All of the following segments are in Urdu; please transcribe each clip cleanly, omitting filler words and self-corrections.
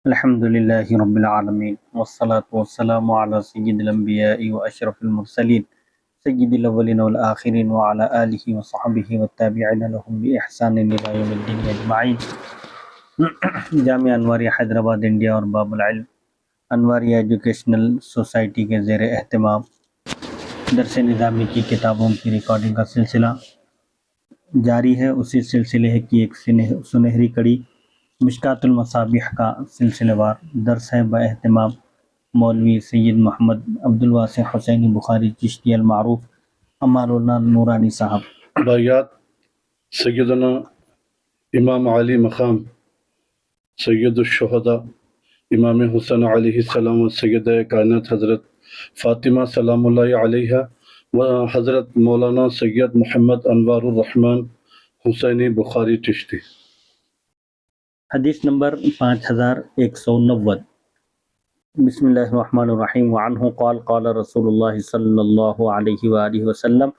الحمد للہ رب العالمین والصلاة والسلام علی سید الانبیاء واشرف المرسلین سید الاولین والآخرین وعلی آلہ وصحبہ والتابعین لهم بإحسان الی یوم الدین اجمعین۔ جامعہ انوریہ حیدرآباد انڈیا اور باب العلم انوریہ ایجوکیشنل سوسائٹی کے زیر اہتمام درس نظامی کی کتابوں کی ریکارڈنگ کا سلسلہ جاری ہے۔ اسی سلسلے کی ایک سنہری کڑی مشکات المصابیح کا سلسلہ وار درس ہے باہتمام مولوی سید محمد عبد الواسع حسینی بخاری چشتی المعروف امان اللہ نورانی صاحب۔ بایات سیدنا امام علی مقام سید الشہداء امام حسن علیہ السلام و سیدہ کائنات حضرت فاطمہ سلام اللہ علیہ و حضرت مولانا سید محمد انوار الرحمن حسینی بخاری چشتی۔ حدیث نمبر 5190۔ بسم اللہ الرحمن الرحیم۔ وعنہ قال قال رسول اللہ صلی اللہ علیہ وآلہ وسلم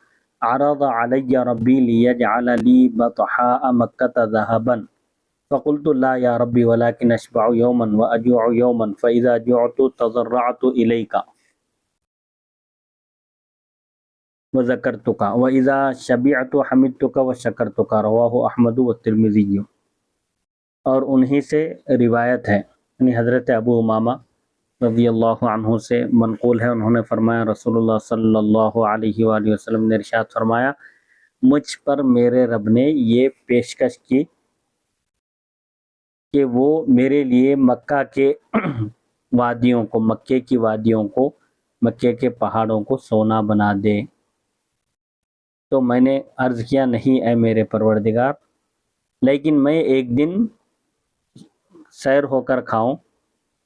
عرض علی ربی لیجعل لی بطحاء مکۃ ذہبا فقلت لا یا ربی ولکن اشبع یوما واجوع یوما فاذا جعت تضرعت الیک وذکرتک واذا شبعت حمدتک وشکرتک، رواہ احمد والترمذی۔ اور انہی سے روایت ہے، یعنی حضرت ابو امامہ رضی اللہ عنہ سے منقول ہے، انہوں نے فرمایا رسول اللہ صلی اللہ علیہ وآلہ وسلم نے ارشاد فرمایا، مجھ پر میرے رب نے یہ پیشکش کی کہ وہ میرے لیے مکہ کے وادیوں کو، مکے کی وادیوں کو، مکے کے پہاڑوں کو سونا بنا دے۔ تو میں نے عرض کیا، نہیں اے میرے پروردگار، لیکن میں ایک دن سیر ہو کر کھاؤں،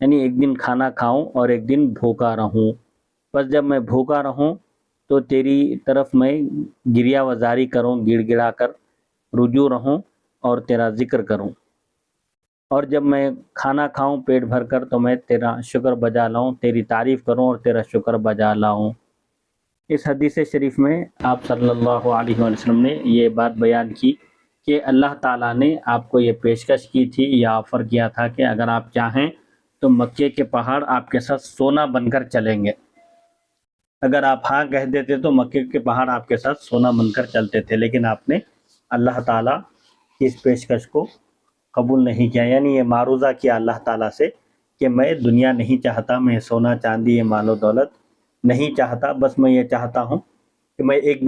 یعنی ایک دن کھانا کھاؤں اور ایک دن بھوکا رہوں، بس جب میں بھوکا رہوں تو تیری طرف میں گریہ وزاری کروں، گڑ گڑا کر رجوع رہوں اور تیرا ذکر کروں، اور جب میں کھانا کھاؤں پیٹ بھر کر تو میں تیرا شکر بجا لاؤں، تیری تعریف کروں اور تیرا شکر بجا لاؤں۔ اس حدیث شریف میں آپ صلی اللہ علیہ وسلم نے یہ بات بیان کی کہ اللہ تعالیٰ نے آپ کو یہ پیشکش کی تھی، یہ آفر کیا تھا کہ اگر آپ چاہیں تو مکے کے پہاڑ آپ کے ساتھ سونا بن کر چلیں گے۔ اگر آپ ہاں کہہ دیتے تو مکے کے پہاڑ آپ کے ساتھ سونا بن کر چلتے تھے، لیکن آپ نے اللہ تعالیٰ کی اس پیشکش کو قبول نہیں کیا، یعنی یہ معروضہ کیا اللہ تعالیٰ سے کہ میں دنیا نہیں چاہتا، میں سونا چاندی یہ مال و دولت نہیں چاہتا، بس میں یہ چاہتا ہوں کہ میں ایک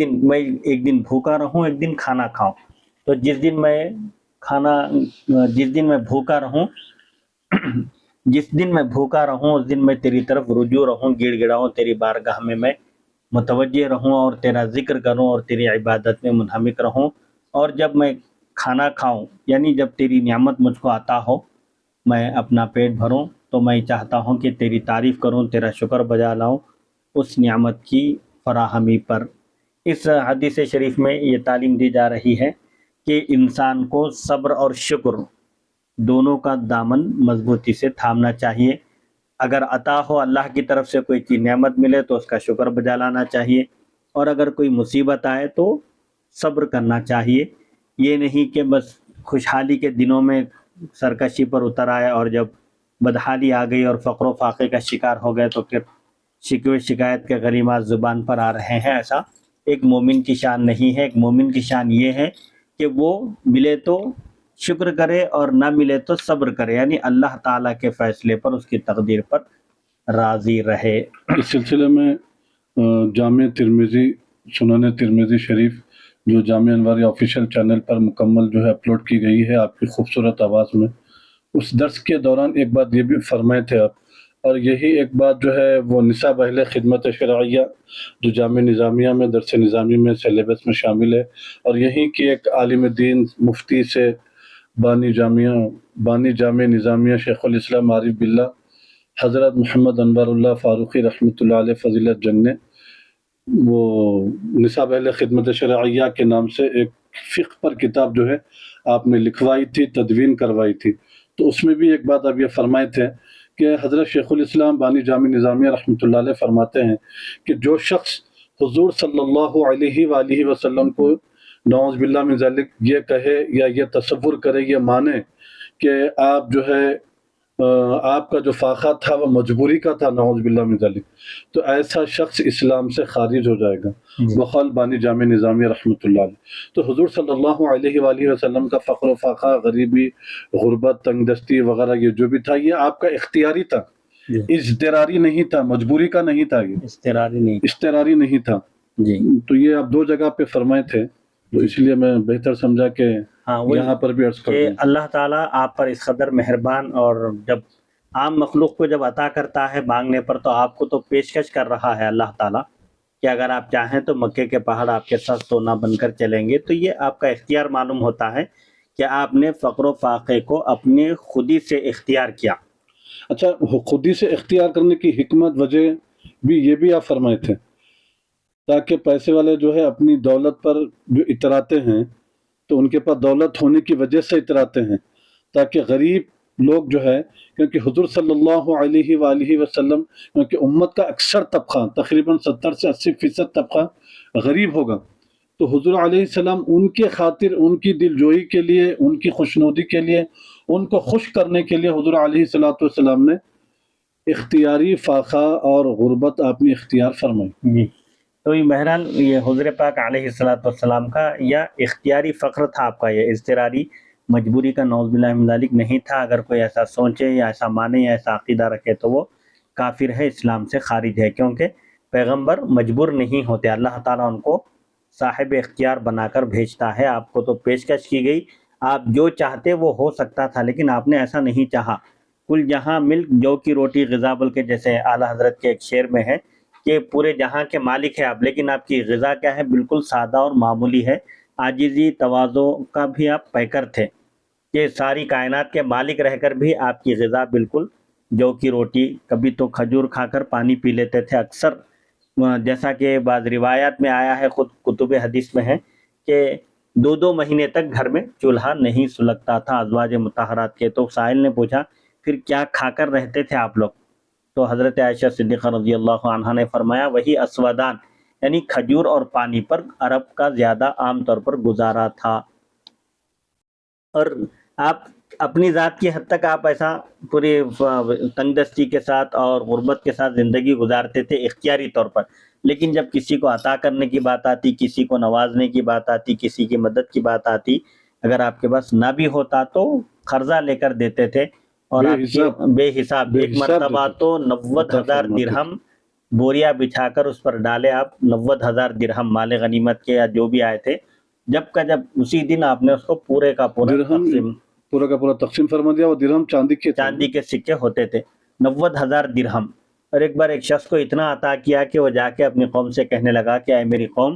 دن بھوکا رہوں، ایک دن کھانا کھاؤں۔ تو جس دن میں بھوکا رہوں اس دن میں تیری طرف رجوع رہوں، گڑ گڑاؤں، تیری بارگاہ میں میں متوجہ رہوں اور تیرا ذکر کروں اور تیری عبادت میں منہمک رہوں، اور جب میں کھانا کھاؤں یعنی جب تیری نعمت مجھ کو عطا ہو، میں اپنا پیٹ بھروں تو میں چاہتا ہوں کہ تیری تعریف کروں، تیرا شکر بجا لاؤں اس نعمت کی فراہمی پر۔ اس حدیث شریف میں یہ تعلیم دی جا رہی ہے کہ انسان کو صبر اور شکر دونوں کا دامن مضبوطی سے تھامنا چاہیے۔ اگر عطا ہو اللہ کی طرف سے کوئی چیز نعمت ملے تو اس کا شکر بجا لانا چاہیے، اور اگر کوئی مصیبت آئے تو صبر کرنا چاہیے۔ یہ نہیں کہ بس خوشحالی کے دنوں میں سرکشی پر اتر آئے اور جب بدحالی آ گئی اور فقر و فاقے کا شکار ہو گئے تو پھر شکوے شکایت کے کلمات زبان پر آ رہے ہیں۔ ایسا ایک مومن کی شان نہیں ہے۔ ایک مومن کی شان یہ ہے کہ وہ ملے تو شکر کرے اور نہ ملے تو صبر کرے، یعنی اللہ تعالیٰ کے فیصلے پر، اس کی تقدیر پر راضی رہے۔ اس سلسلے میں جامع ترمذی، سنن ترمذی شریف جو جامعہ انوریہ آفیشیل چینل پر مکمل جو ہے اپلوڈ کی گئی ہے آپ کی خوبصورت آواز میں، اس درس کے دوران ایک بات یہ بھی فرمائے تھے آپ، اور یہی ایک بات جو ہے وہ نصاب اہل خدمت شرعیہ جو جامعہ نظامیہ میں درس نظامی میں سلیبس میں شامل ہے، اور یہی کہ ایک عالم دین مفتی سے بانی جامع نظامیہ شیخ الاسلام عارف باللہ حضرت محمد انور اللہ فاروقی رحمۃ اللہ علیہ فضیلت جنگ نے وہ نصاب اہل خدمت شرعیہ کے نام سے ایک فقہ پر کتاب جو ہے آپ نے لکھوائی تھی، تدوین کروائی تھی، تو اس میں بھی ایک بات آپ یہ فرمائے تھے کہ حضرت شیخ الاسلام بانی جامع نظامیہ رحمۃ اللہ علیہ فرماتے ہیں کہ جو شخص حضور صلی اللہ علیہ وآلہ وسلم کو نعوذ باللہ من ذلک یہ کہے یا یہ تصور کرے، یہ مانے کہ آپ جو ہے آپ کا جو فاقہ تھا وہ مجبوری کا تھا، نعوذ باللہ من ذالک، تو ایسا شخص اسلام سے خارج ہو جائے گا۔ بقول بانی جامع نظامی رحمۃ اللہ علیہ۔ تو حضور صلی اللہ علیہ وآلہ وسلم کا فقر و فاقہ، غریبی، غربت، تنگ دستی وغیرہ یہ جو بھی تھا، یہ آپ کا اختیاری تھا، اضطراری نہیں تھا، مجبوری کا نہیں تھا، یہ اضطراری نہیں تھا۔ جی تو یہ آپ دو جگہ پہ فرمائے تھے، تو اس لیے میں بہتر سمجھا کہ یہاں پر بھی عرض کر کہ دوں۔ اللہ تعالیٰ آپ پر اس قدر مہربان، اور جب عام مخلوق کو جب عطا کرتا ہے مانگنے پر، تو آپ کو تو پیشکش کر رہا ہے اللہ تعالیٰ کہ اگر آپ چاہیں تو مکے کے پہاڑ آپ کے ساتھ سونا بن کر چلیں گے۔ تو یہ آپ کا اختیار معلوم ہوتا ہے کہ آپ نے فقر و فاقے کو اپنے خودی سے اختیار کیا۔ اچھا، خودی سے اختیار کرنے کی حکمت، وجہ بھی یہ بھی آپ فرمائے تھے، تاکہ پیسے والے جو ہے اپنی دولت پر جو اتراتے ہیں تو ان کے پاس دولت ہونے کی وجہ سے اتراتے ہیں، تاکہ غریب لوگ جو ہے، کیونکہ حضور صلی اللہ علیہ وآلہ وسلم، کیونکہ امت کا اکثر طبقہ تقریباً 70 سے 80% طبقہ غریب ہوگا، تو حضور علیہ السلام ان کے خاطر، ان کی دل جوئی کے لیے، ان کی خوشنودی کے لیے، ان کو خوش کرنے کے لیے حضور علیہ السلام نے اختیاری فاقہ اور غربت آپ نے اختیار فرمائی۔ جی، تو یہ بہرحال یہ حضور پاک علیہ السلام کا یا اختیاری فقر تھا آپ کا، یہ اضطراری مجبوری کا نعوذ باللہ من ذالک نہیں تھا۔ اگر کوئی ایسا سوچے یا ایسا مانے یا ایسا عقیدہ رکھے تو وہ کافر ہے، اسلام سے خارج ہے، کیونکہ پیغمبر مجبور نہیں ہوتے، اللہ تعالیٰ ان کو صاحب اختیار بنا کر بھیجتا ہے۔ آپ کو تو پیشکش کی گئی، آپ جو چاہتے وہ ہو سکتا تھا، لیکن آپ نے ایسا نہیں چاہا۔ کل جہاں ملک جو کی روٹی غذا، بلکہ جیسے اعلیٰ حضرت کے ایک شعر میں ہے کہ پورے جہاں کے مالک ہے آپ، لیکن آپ کی غذا کیا ہے؟ بالکل سادہ اور معمولی ہے۔ عاجزی تواضع کا بھی آپ پیکر تھے، کہ ساری کائنات کے مالک رہ کر بھی آپ کی غذا بالکل جو کی روٹی، کبھی تو کھجور کھا کر پانی پی لیتے تھے اکثر، جیسا کہ بعض روایات میں آیا ہے، خود کتب حدیث میں ہے کہ 2 مہینے تک گھر میں چولہا نہیں سلگتا تھا ازواج مطہرات کے۔ تو سائل نے پوچھا پھر کیا کھا کر رہتے تھے آپ لوگ؟ تو حضرت عائشہ صدیقہ رضی اللہ عنہا نے فرمایا وہی اسودان، یعنی کھجور اور پانی پر عرب کا زیادہ عام طور پر گزارا تھا۔ اور آپ اپنی ذات کی حد تک آپ ایسا پوری تنگ دستی کے ساتھ اور غربت کے ساتھ زندگی گزارتے تھے اختیاری طور پر، لیکن جب کسی کو عطا کرنے کی بات آتی، کسی کو نوازنے کی بات آتی، کسی کی مدد کی بات آتی، اگر آپ کے پاس نہ بھی ہوتا تو قرضہ لے کر دیتے تھے، اور آپ کی بے حساب ایک مرتبہ تو 90,000 درہم بوریا بچھا کر اس پر ڈالے آپ، 90,000 درہم مال غنیمت کے یا جو بھی آئے تھے، جب کا جب اسی دن آپ نے اس کو پورے کا پورا تقسیم فرما دیا۔ وہ درہم چاندی کے سکے ہوتے تھے، 90,000 درہم۔ اور ایک بار ایک شخص کو اتنا عطا کیا کہ وہ جا کے اپنی قوم سے کہنے لگا کہ اے میری قوم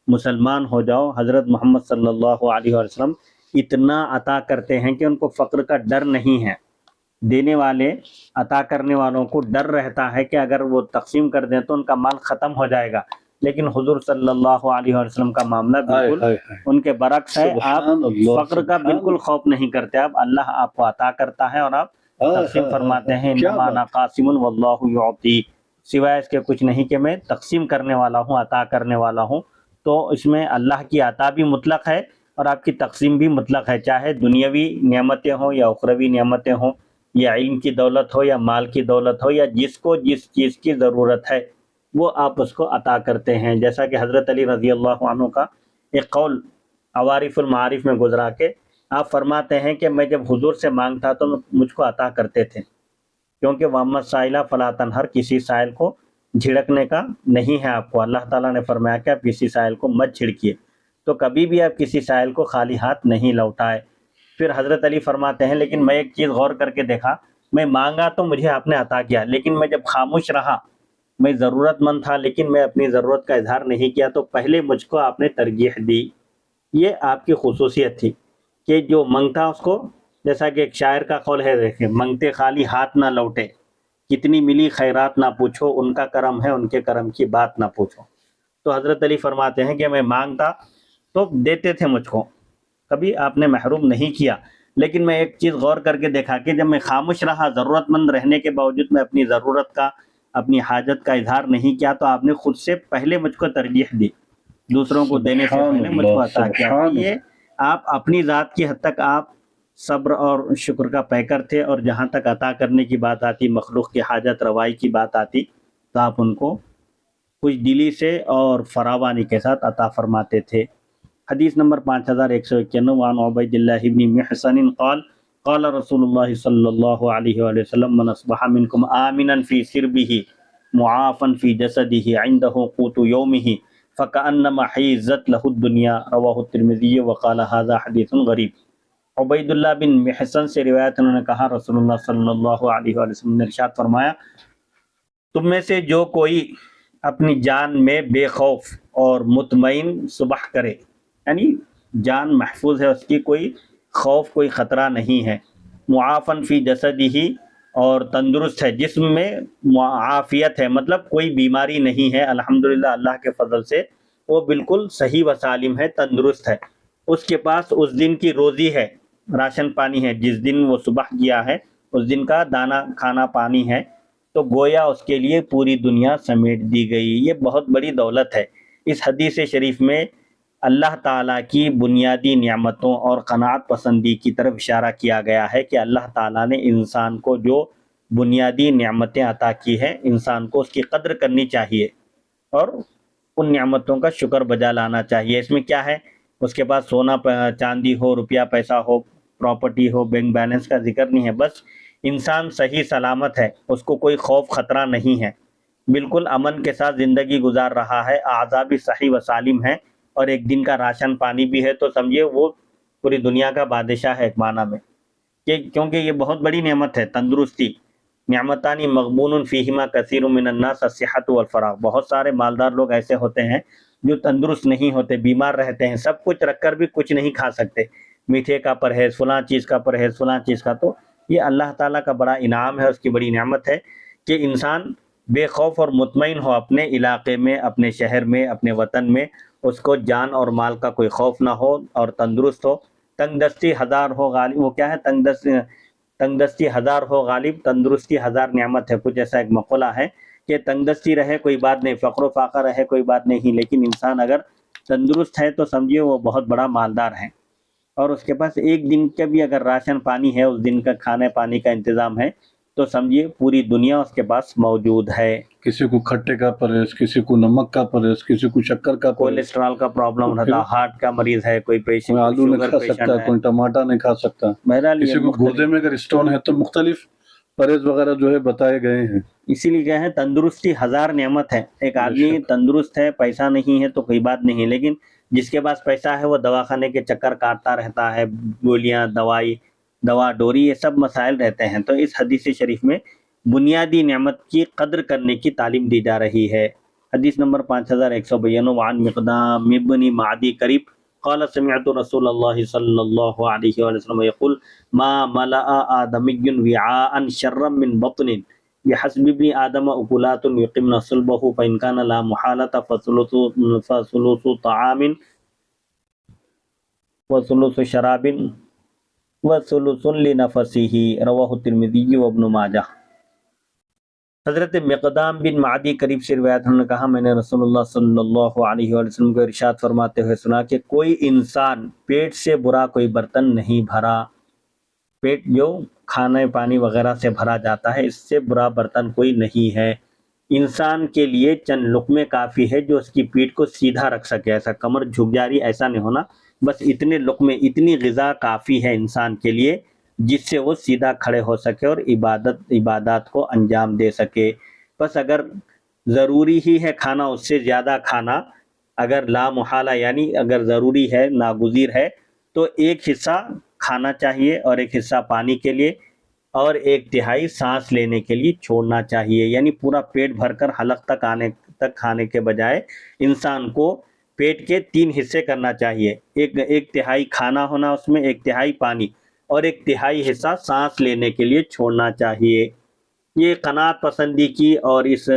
مسلمان ہو جاؤ، حضرت محمد صلی اللہ علیہ وسلم اتنا عطا کرتے ہیں کہ ان کو فقر کا ڈر نہیں ہے۔ دینے والے، عطا کرنے والوں کو ڈر رہتا ہے کہ اگر وہ تقسیم کر دیں تو ان کا مال ختم ہو جائے گا، لیکن حضور صلی اللہ علیہ وسلم کا معاملہ بالکل ان کے برعکس ہے۔ آپ فقر کا بالکل خوف نہیں کرتے، آپ اللہ آپ کو عطا کرتا ہے اور آپ تقسیم فرماتے ہیں، انما انا قاسم واللہ یعطی، سوائے اس کے کچھ نہیں کہ میں تقسیم کرنے والا ہوں، عطا کرنے والا ہوں۔ تو اس میں اللہ کی عطا بھی مطلق ہے اور آپ کی تقسیم بھی مطلق ہے، چاہے دنیاوی نعمتیں ہوں یا اخروی نعمتیں ہوں، یا علم کی دولت ہو یا مال کی دولت ہو، یا جس کو جس چیز کی ضرورت ہے وہ آپ اس کو عطا کرتے ہیں۔ جیسا کہ حضرت علی رضی اللہ عنہ کا ایک قول عوارف المعارف میں گزرا کہ آپ فرماتے ہیں کہ میں جب حضور سے مانگتا تو مجھ کو عطا کرتے تھے، کیونکہ وَأَمَّا السَّائِلَ فَلَا تَنْهَرْ، کسی سائل کو جھڑکنے کا نہیں ہے آپ کو۔ اللہ تعالیٰ نے فرمایا کہ آپ کسی سائل کو مت جھڑکیے، تو کبھی بھی آپ کسی سائل کو خالی ہاتھ نہیں لوٹائے۔ پھر حضرت علی فرماتے ہیں لیکن میں ایک چیز غور کر کے دیکھا، میں مانگا تو مجھے آپ نے عطا کیا، لیکن میں جب خاموش رہا، میں ضرورت مند تھا لیکن میں اپنی ضرورت کا اظہار نہیں کیا، تو پہلے مجھ کو آپ نے ترجیح دی۔ یہ آپ کی خصوصیت تھی کہ جو منگتا اس کو، جیسا کہ ایک شاعر کا قول ہے، دیکھیں منگتے خالی ہاتھ نہ لوٹے، کتنی ملی خیرات نہ پوچھو، ان کا کرم ہے ان کے کرم کی بات نہ پوچھو۔ تو حضرت علی فرماتے ہیں کہ میں مانگتا تو دیتے تھے مجھ کو، کبھی آپ نے محروم نہیں کیا، لیکن میں ایک چیز غور کر کے دیکھا کہ جب میں خاموش رہا، ضرورت مند رہنے کے باوجود میں اپنی ضرورت کا، اپنی حاجت کا اظہار نہیں کیا، تو آپ نے خود سے پہلے مجھ کو ترجیح دی، دوسروں کو دینے سے پہلے مجھ کو عطا کیا۔ یہ آپ اپنی ذات کی حد تک آپ صبر اور شکر کا پیکر تھے، اور جہاں تک عطا کرنے کی بات آتی، مخلوق کی حاجت روائی کی بات آتی، تو آپ ان کو خوش دلی سے اور فراوانی کے ساتھ عطا فرماتے تھے۔ حدیث نمبر 5191 وعن عبید اللہ بن محسن قال قال رسول اللہ صلی اللہ علیہ وآلہ وسلم من اصبح منکم آمنا فی سربہ معافا فی جسدہ عندہ قوت یومہ فکأنما حیزت لہ الدنیا، رواہ الترمذی وقال ھذا حدیث غریب۔ عبید اللہ بن محسن سے روایت، انہوں نے کہا رسول اللہ صلی اللہ علیہ وآلہ وسلم نے ارشاد فرمایا، تم میں سے جو کوئی اپنی جان میں بے خوف اور مطمئن صبح کرے، یعنی جان محفوظ ہے اس کی، کوئی خوف کوئی خطرہ نہیں ہے، معافن فی جسدہ، اور تندرست ہے، جسم میں معافیت ہے، مطلب کوئی بیماری نہیں ہے، الحمدللہ اللہ کے فضل سے وہ بالکل صحیح و سالم ہے، تندرست ہے، اس کے پاس اس دن کی روزی ہے، راشن پانی ہے، جس دن وہ صبح کیا ہے اس دن کا دانا کھانا پانی ہے، تو گویا اس کے لیے پوری دنیا سمیٹ دی گئی۔ یہ بہت بڑی دولت ہے۔ اس حدیث شریف میں اللہ تعالیٰ کی بنیادی نعمتوں اور قناعت پسندی کی طرف اشارہ کیا گیا ہے کہ اللہ تعالیٰ نے انسان کو جو بنیادی نعمتیں عطا کی ہیں، انسان کو اس کی قدر کرنی چاہیے اور ان نعمتوں کا شکر بجا لانا چاہیے۔ اس میں کیا ہے، اس کے پاس سونا چاندی ہو، روپیہ پیسہ ہو، پراپرٹی ہو، بینک بیلنس کا ذکر نہیں ہے، بس انسان صحیح سلامت ہے، اس کو کوئی خوف خطرہ نہیں ہے، بالکل امن کے ساتھ زندگی گزار رہا ہے، اعضاء بھی صحیح و سالم ہے، اور ایک دن کا راشن پانی بھی ہے، تو سمجھیے وہ پوری دنیا کا بادشاہ ہے ایک معنی میں، کیونکہ یہ بہت بڑی نعمت ہے تندرستی۔ نعمتانی مغبون فیہما کثیر من الناس الصحت والفراغ، بہت سارے مالدار لوگ ایسے ہوتے ہیں جو تندرست نہیں ہوتے، بیمار رہتے ہیں، سب کچھ رکھ کر بھی کچھ نہیں کھا سکتے، میٹھے کا پرہیز، فلاں چیز کا پرہیز، فلاں چیز کا۔ تو یہ اللہ تعالیٰ کا بڑا انعام ہے، اس کی بڑی نعمت ہے کہ انسان بے خوف اور مطمئن ہو اپنے علاقے میں، اپنے شہر میں، اپنے وطن میں، اس کو جان اور مال کا کوئی خوف نہ ہو اور تندرست ہو۔ تنگ دستی ہزار ہو غالب، وہ کیا ہے، تنگ دستی ہزار ہو غالب، تندرستی ہزار نعمت ہے، کچھ ایسا ایک مقولہ ہے کہ تنگ دستی رہے کوئی بات نہیں، فقر و فاقہ رہے کوئی بات نہیں، لیکن انسان اگر تندرست ہے تو سمجھیے وہ بہت بڑا مالدار ہے، اور اس کے پاس ایک دن کا بھی اگر راشن پانی ہے، اس دن کا کھانے پانی کا انتظام ہے، تو سمجھیے پوری دنیا اس کے پاس موجود ہے۔ کسی کو کھٹے کا پرہیز، کسی کو نمک کا پرہیز، کسی کو شکر کا پرہیز، کولیسٹرول کا پرابلم رہتا، ہارٹ کا مریض ہے، کوئی کوئی پیشنٹ، آلو نہیں شوگر کھا پیشنٹ سکتا، ہے، کوئی ٹماٹر نہیں کھا سکتا، بہرحال یہ کسی کو مختلف، گردے میں اگر اسٹون ہے تو مختلف پرہیز وغیرہ جو ہے بتائے گئے ہیں۔ اسی لیے کیا ہے، تندرستی ہزار نعمت ہے۔ ایک آدمی تندرست ہے، پیسہ نہیں ہے تو کوئی بات نہیں، لیکن جس کے پاس پیسہ ہے وہ دواخانے کے چکر کاٹتا رہتا ہے، گولیاں، دوا ڈوری، یہ سب مسائل رہتے ہیں۔ تو اس حدیث شریف میں بنیادی نعمت کی قدر کرنے کی تعلیم دی جا رہی ہے۔ حدیث نمبر 5192 وعن مقدام ابن معدی قریب قال سمعت رسول اللہ صلی اللہ علیہ وسلم یقول ما ملأ آدمی وعاء شرا من بطن بحسب ابن آدم اکلات یقمن صلبہ فإن كان لا محالة فثلث طعام وثلث شراب وثلث لنفسه، رواہ الترمذی وابن ماجہ۔ حضرت مقدام بن معدی قریب سے روایت، انہوں نے کہا میں نے رسول اللہ صلی اللہ علیہ وسلم کو ارشاد فرماتے ہوئے سنا کہ کوئی انسان پیٹ سے برا کوئی برتن نہیں بھرا، پیٹ جو کھانے پانی وغیرہ سے بھرا جاتا ہے، اس سے برا برتن کوئی نہیں ہے۔ انسان کے لیے چند لقمے کافی ہے جو اس کی پیٹھ کو سیدھا رکھ سکے، ایسا کمر جھک جا رہی ایسا نہیں ہونا، بس اتنے لقمے، اتنی غذا کافی ہے انسان کے لیے جس سے وہ سیدھا کھڑے ہو سکے اور عبادات کو انجام دے سکے۔ بس اگر ضروری ہی ہے کھانا، اس سے زیادہ کھانا اگر لا محالہ یعنی اگر ضروری ہے، ناگزیر ہے، تو ایک حصہ کھانا چاہیے اور ایک حصہ پانی کے لیے اور ایک تہائی سانس لینے کے لیے چھوڑنا چاہیے، یعنی پورا پیٹ بھر کر حلق تک آنے تک کھانے کے بجائے انسان کو پیٹ کے 3 حصے کرنا چاہیے، ایک تہائی کھانا ہونا اس میں، ایک تہائی پانی اور ایک تہائی حصہ سانس لینے کے لیے چھوڑنا چاہیے۔ یہ قناعت پسندی کی اور اس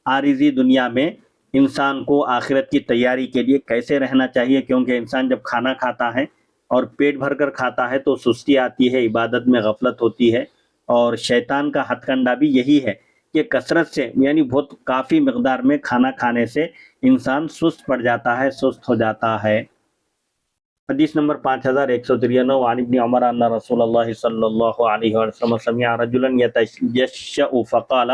عارضی دنیا میں انسان کو آخرت کی تیاری کے لیے کیسے رہنا چاہیے، کیونکہ انسان جب کھانا کھاتا ہے اور پیٹ بھر کر کھاتا ہے تو سستی آتی ہے، عبادت میں غفلت ہوتی ہے، اور شیطان کا ہتھ کنڈا بھی یہی ہے کہ کثرت سے یعنی بہت کافی مقدار میں کھانا کھانے سے انسان سست پڑ جاتا ہے، سست ہو جاتا ہے۔ حدیث نمبر 5193 وعن ابن عمر ان رسول اللہ صلی اللہ علیہ وسلم سمع رجلا يتشأ فقال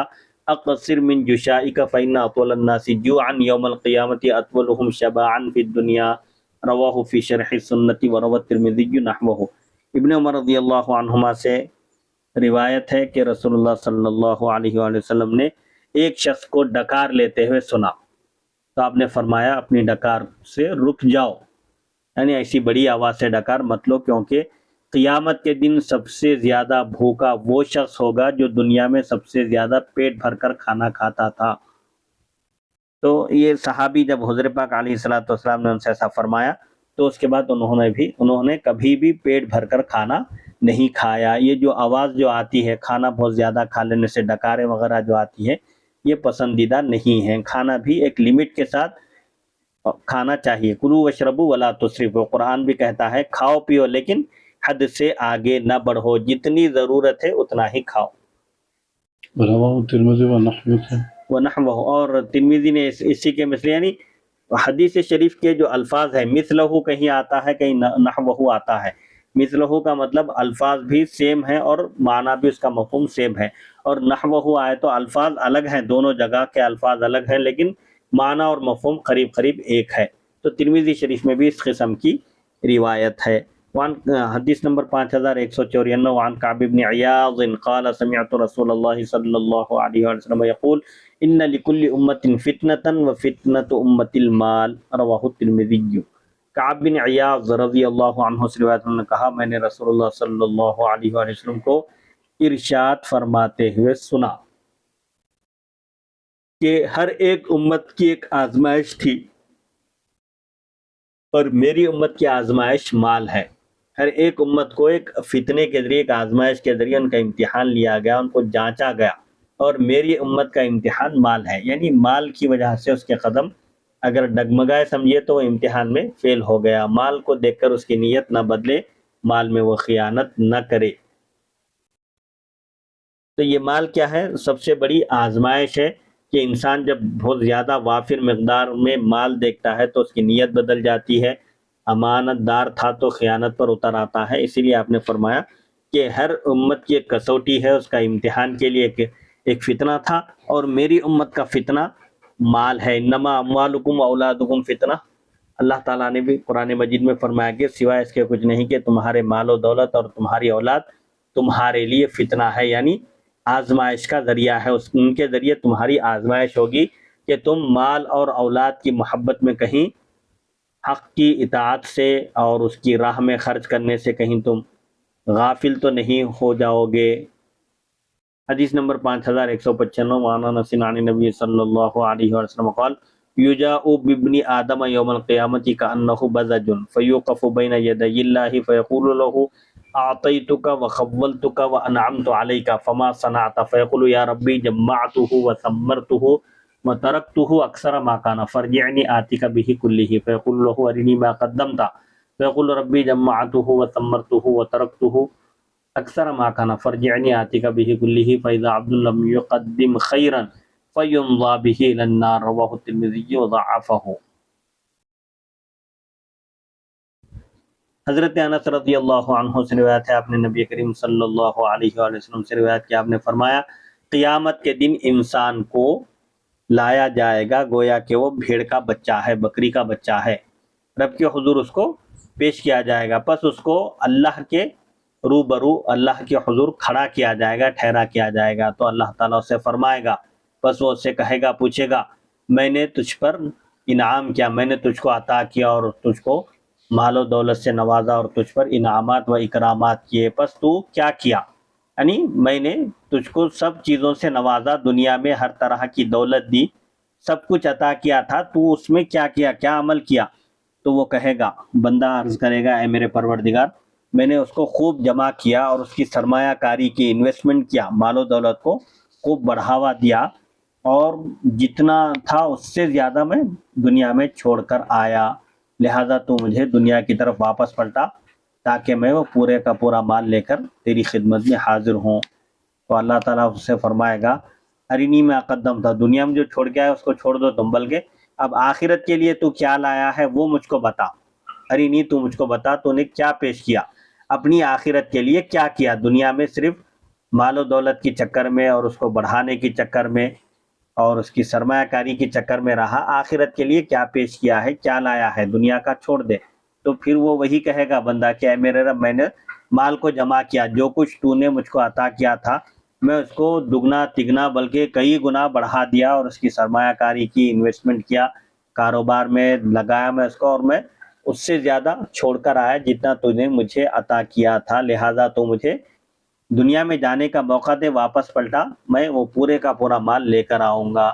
اقصر من جشائك فإن أطول الناس جوعا يوم القيامة أطولهم شباعا في الدنيا رواہ فی شرح السنة وروى الترمذی نحوہ۔ ابن عمر رضی اللہ عنہما سے روایت ہے کہ رسول اللہ صلی اللہ علیہ وآلہ وسلم نے ایک شخص کو ڈکار لیتے ہوئے سنا، تو آپ نے فرمایا اپنی ڈکار سے رک جاؤ، یعنی ایسی بڑی آواز سے ڈکار مت لو، کیونکہ قیامت کے دن سب سے زیادہ بھوکا وہ شخص ہوگا جو دنیا میں سب سے زیادہ پیٹ بھر کر کھانا کھاتا تھا۔ تو یہ صحابی جب حضور پاک علیہ الصلوۃ والسلام نے ان سے ایسا فرمایا تو اس کے بعد انہوں نے کبھی بھی پیٹ بھر کر کھانا نہیں کھایا۔ یہ جو آواز جو آتی ہے کھانا بہت زیادہ کھا لینے سے، ڈکاریں وغیرہ جو آتی ہے، یہ پسندیدہ نہیں ہے۔ کھانا بھی ایک لمٹ کے ساتھ کھانا چاہیے۔ کلوا واشربوا ولا تسرفوا، قرآن بھی کہتا ہے کھاؤ پیو لیکن حد سے آگے نہ بڑھو، جتنی ضرورت ہے اتنا ہی کھاؤ۔ رواه الترمذي ونحوه، ونحوہ، اور ترمذی نے اسی کے مثل، یعنی حدیث شریف کے جو الفاظ ہیں، مثلہ کہیں آتا ہے کہیں نحوہ آتا ہے۔ مثلہ کا مطلب الفاظ بھی سیم ہیں اور معنی بھی اس کا مفہوم سیم ہے، اور نحوہ آئے تو الفاظ الگ ہیں، دونوں جگہ کے الفاظ الگ ہیں لیکن معنی اور مفہوم قریب قریب ایک ہے۔ تو ترمذی شریف میں بھی اس قسم کی روایت ہے۔ حدیث نمبر 5194 وعن کعب بن عیاض قال سمعت رسول اللہ صلی اللہ علیہ وسلم یقول ان لکل امت فتنة وفتنة امت المال رواہ الترمذی۔ کعب بن عیاض رضی اللہ عنہ سے روایت نے کہا میں نے رسول اللہ صلی اللہ علیہ وسلم کو ارشاد فرماتے ہوئے سنا کہ ہر ایک امت کی ایک آزمائش تھی اور میری امت کی آزمائش مال ہے۔ ہر ایک امت کو ایک فتنے کے ذریعے، ایک آزمائش کے ذریعے ان کا امتحان لیا گیا، ان کو جانچا گیا، اور میری امت کا امتحان مال ہے، یعنی مال کی وجہ سے اس کے قدم اگر ڈگمگائے سمجھے تو وہ امتحان میں فیل ہو گیا۔ مال کو دیکھ کر اس کی نیت نہ بدلے، مال میں وہ خیانت نہ کرے۔ تو یہ مال کیا ہے؟ سب سے بڑی آزمائش ہے کہ انسان جب بہت زیادہ وافر مقدار میں مال دیکھتا ہے تو اس کی نیت بدل جاتی ہے، امانت دار تھا تو خیانت پر اتر آتا ہے۔ اسی لیے آپ نے فرمایا کہ ہر امت کی ایک کسوٹی ہے، اس کا امتحان کے لیے ایک فتنہ تھا، اور میری امت کا فتنہ مال ہے۔ انما اموالکم اولادکم فتنہ، اللہ تعالیٰ نے بھی قرآن مجید میں فرمایا کہ سوائے اس کے کچھ نہیں کہ تمہارے مال و دولت اور تمہاری اولاد تمہارے لیے فتنہ ہے، یعنی آزمائش کا ذریعہ ہے۔ ان کے ذریعے تمہاری آزمائش ہوگی کہ تم مال اور اولاد کی محبت میں کہیں حق کی اطاعت سے اور اس کی راہ میں خرچ کرنے سے کہیں تم غافل تو نہیں ہو جاؤ گے۔ حدیث نمبر 5195 وعن انس عن نبی صلی اللہ علیہ وسلم قال یجاء بابن آدم یوم القیامة کأنہ بزج فیوقف بین یدی اللہ فیقول له اعطیتک وخولتک وانعمت علیک فما صنعت فیقول یا ربی جمعته وثمرته وترکته اکثر ما کان فرجعنی آتک به کلہ فیقول له ارنی ما قدمت فیقول ربی جمعته وثمرته وترکته اکثر ما کان فرجعنی آتک به کلہ فاذا عبد لم یقدم خیرا فیمضی به الی النار رواہ الترمذی وضعفہ۔ حضرت انس رضی اللہ عنہ سے روایت ہے، آپ نے نبی کریم صلی اللہ علیہ وآلہ وسلم سے روایت کہ آپ نے فرمایا قیامت کے دن انسان کو لایا جائے گا گویا کہ وہ بھیڑ کا بچہ ہے، بکری کا بچہ ہے، رب کے حضور اس کو پیش کیا جائے گا، پس اس کو اللہ کے روبرو، اللہ کے حضور کھڑا کیا جائے گا، ٹھہرا کیا جائے گا، تو اللہ تعالیٰ اسے فرمائے گا، پس وہ اسے کہے گا، پوچھے گا میں نے تجھ پر انعام کیا، میں نے تجھ کو عطا کیا اور تجھ کو مال و دولت سے نوازا اور تجھ پر انعامات و اکرامات کیے، پس تو کیا کیا؟ یعنی میں نے تجھ کو سب چیزوں سے نوازا، دنیا میں ہر طرح کی دولت دی، سب کچھ عطا کیا تھا، تو اس میں کیا کیا، کیا عمل کیا؟ تو وہ کہے گا، بندہ عرض کرے گا اے میرے پروردگار میں نے اس کو خوب جمع کیا اور اس کی سرمایہ کاری کی، انویسٹمنٹ کیا، مال و دولت کو خوب بڑھاوا دیا، اور جتنا تھا اس سے زیادہ میں دنیا میں چھوڑ کر آیا، لہذا تو مجھے دنیا کی طرف واپس پلٹا تاکہ میں وہ پورے کا پورا مال لے کر تیری خدمت میں حاضر ہوں۔ تو اللہ تعالیٰ اس سے فرمائے گا ارنی میں قدم تھا، دنیا میں جو چھوڑ کے آیا اس کو چھوڑ دو تم، بلکہ اب آخرت کے لیے تو کیا لایا ہے وہ مجھ کو بتا۔ ارینی تو مجھ کو بتا تو نے کیا پیش کیا، اپنی آخرت کے لیے کیا کیا، دنیا میں صرف مال و دولت کی چکر میں اور اس کو بڑھانے کی چکر میں اور اس کی سرمایہ کاری کی چکر میں رہا، آخرت کے لیے کیا پیش کیا ہے، کیا لایا ہے، دنیا کا چھوڑ دے۔ تو پھر وہ وہی کہے گا بندہ کہ اے میرے رب، میں نے مال کو جمع کیا، جو کچھ تو نے مجھ کو عطا کیا تھا میں اس کو دگنا تگنا بلکہ کئی گنا بڑھا دیا، اور اس کی سرمایہ کاری کی، انویسٹمنٹ کیا، کاروبار میں لگایا میں اس کو، اور میں اس سے زیادہ چھوڑ کر آیا جتنا تو نے مجھے عطا کیا تھا، لہٰذا تو مجھے دنیا میں جانے کا موقع دے، واپس پلٹا میں وہ پورے کا پورا مال لے کر آؤں گا۔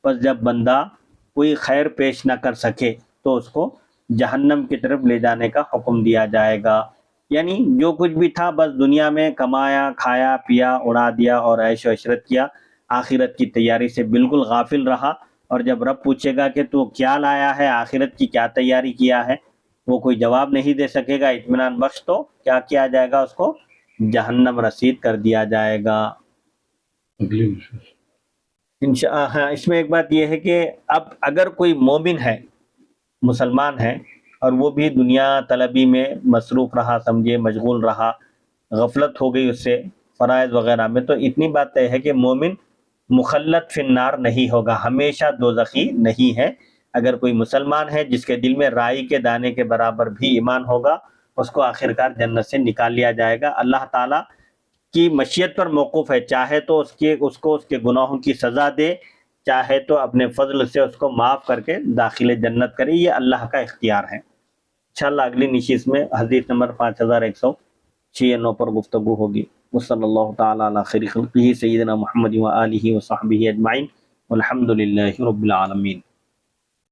بس جب بندہ کوئی خیر پیش نہ کر سکے تو اس کو جہنم کی طرف لے جانے کا حکم دیا جائے گا۔ یعنی جو کچھ بھی تھا بس دنیا میں کمایا، کھایا، پیا، اڑا دیا اور عیش و عشرت کیا، آخرت کی تیاری سے بالکل غافل رہا، اور جب رب پوچھے گا کہ تو کیا لایا ہے، آخرت کی کیا تیاری کیا ہے، وہ کوئی جواب نہیں دے سکے گا اطمینان بخش، تو کیا کیا جائے گا، اس کو جہنم رسید کر دیا جائے گا۔ اگلی ہاں، اس میں ایک بات یہ ہے کہ اب اگر کوئی مومن ہے، مسلمان ہے، اور وہ بھی دنیا طلبی میں مصروف رہا، سمجھے مشغول رہا، غفلت ہو گئی اس سے فرائض وغیرہ میں، تو اتنی بات طے ہے کہ مومن مخلد فی النار نہیں ہوگا، ہمیشہ دوزخی نہیں ہے۔ اگر کوئی مسلمان ہے جس کے دل میں رائی کے دانے کے برابر بھی ایمان ہوگا، اس کو آخرکار جنت سے نکال لیا جائے گا۔ اللہ تعالیٰ کی مشیت پر موقوف ہے، چاہے تو اس کو اس کے گناہوں کی سزا دے، چاہے تو اپنے فضل سے اس کو معاف کر کے داخل جنت کرے، یہ اللہ کا اختیار ہے۔ انشاءاللہ اگلی نشست میں حدیث نمبر 5196 پر گفتگو ہوگی۔ وصلی اللہ تعالی علی خیر خلقہ سیدنا محمد و آلہ و صحبہ اجمعین، والحمد للہ رب العالمین۔